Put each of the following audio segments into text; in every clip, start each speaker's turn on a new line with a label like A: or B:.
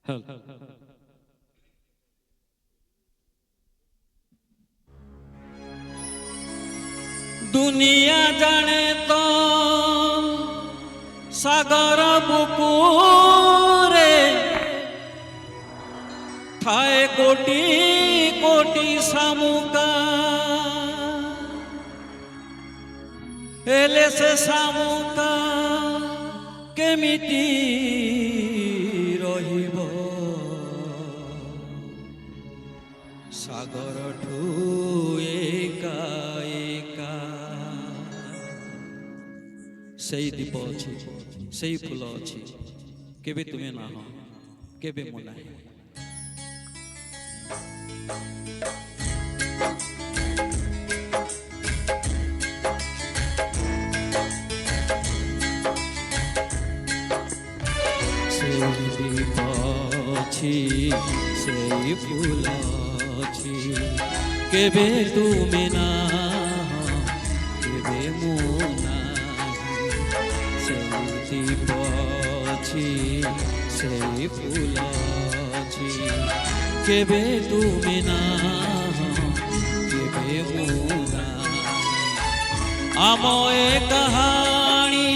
A: Hello. দুনিয়া জানে তো সাগর বুকুরে ঠায় কোটি কোটি শামুকা ହେଲେ ସେ ଶାମୁକା କେମିତି ରହିବ ସାଗରଠୁ ଏକା ଏକା। ସେଇ ଦୀପ ଅଛି, ସେଇ ଫୁଲ ଅଛି, କେବେ ତୁମେ ନାହ, କେବେ ମୁଁ ନାହିଁ। ସେଇ ଦୀପ ଅଛି, ସେଇ ଫୁଲ ଅଛି, କେବେ ତୁମେ ନାହ, କେବେ ମୁଁ ନାହିଁ। ସେଇ ଦୀପ ଅଛି, ସେଇ ଫୁଲ ଅଛି, କେବେ ତୁମେ ନାହ, କେବେ ମୁଁ ନାହିଁ। ଆମ ଏ କାହାଣୀ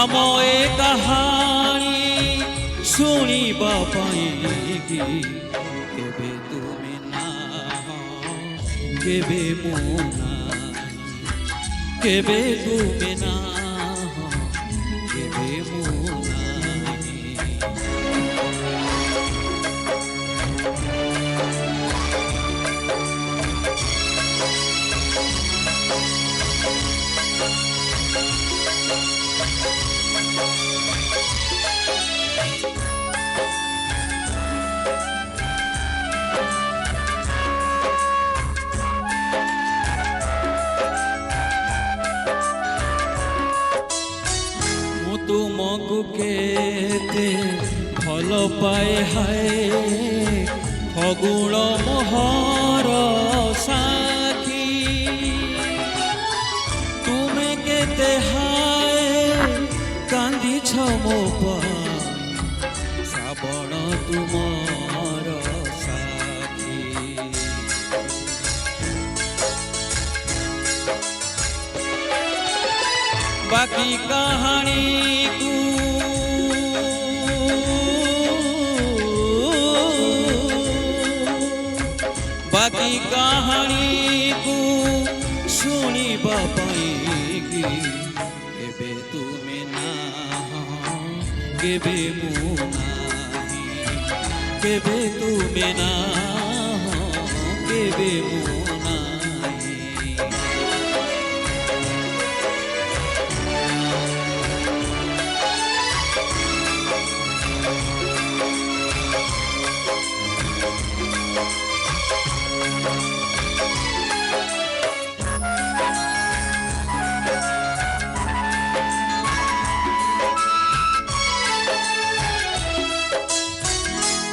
A: ଆମ ଏ କାହାଣୀ ଶୁଣିବା ପାଇଁକି କେବେ ତୁମେ ନାହ, କେବେ ମୁଁ ନାହିଁ। କେବେ ତୁମେ ନାହ, କେବେ ମୁଁ ନାହିଁ। ତୁମକୁ କେତେ ଭଲ ପାଏ ହାଏ ଫଗୁଣ ମୋହର ସାକ୍ଷୀ। ତୁମେ କେତେ ହାଏ କାନ୍ଦିଛ ମୋ ପାଇଁ ଶ୍ରାବଣ ତୁମର ସାକ୍ଷୀ। ବାକି କାହାଣୀକୁ ବାକି କାହାଣୀକୁ ଶୁଣିବା ପାଇଁକି କେବେ ତୁମେ ନାହ, କେବେ ମୁଁ ନାହିଁ। କେବେ ତୁମେ ନାହ, କେବେ ମୁଁ ନାହିଁ।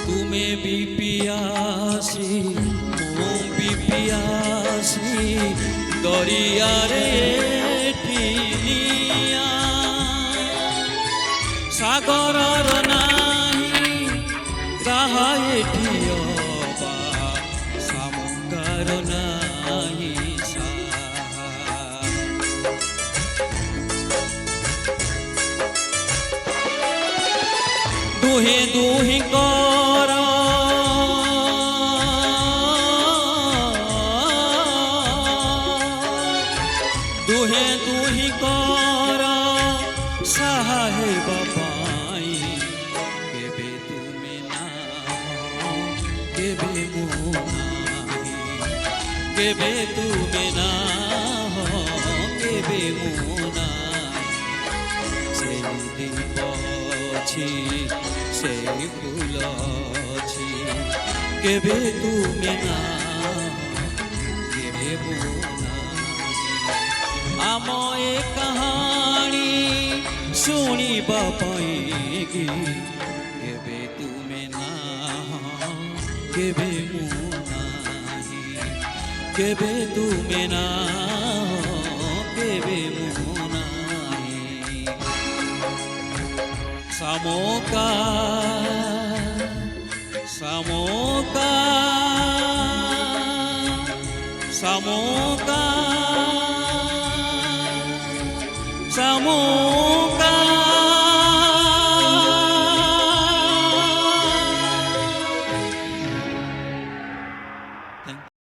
A: ତୁମେ ବି ପିଆସି, ମୁଁ ବି ପିଆସି, ଦରିଆରେ ଏଠି ନିଆଁ। ସାଗରର ନାହିଁ ତାହା ଏଠି ଅବା, ଶାମୁକାର ନାହିଁ ସାହା। ଦୁହେଁ ଦୁହିଁଙ୍କର ଦୁହେଁ ଦୁହିଁଙ୍କର ସାହା ହେବା ପାଇଁ କେବେ ତୁମେ ନାହ, କେବେ ମୁଁ ନାହିଁ। କେବେ ତୁମେ ନାହ, କେବେ ମୁଁ ନାହିଁ। ସେଇ ଦୀପ ଅଛି, ସେଇ ଫୁଲ ଅଛି, କେବେ ତୁମେ ନାହ, କେବେ ମୁଁ ନାହିଁ। ଆମ ଏ କାହାଣୀ ଶୁଣିବା ପାଇଁକି କେବେ ତୁମେ ନାହ, କେବେ ମୁଁ ନାହିଁ। କେବେ ତୁମେ ନାହ, କେବେ ମୁଁ সামোকা সামোকা সামোকা সামোকা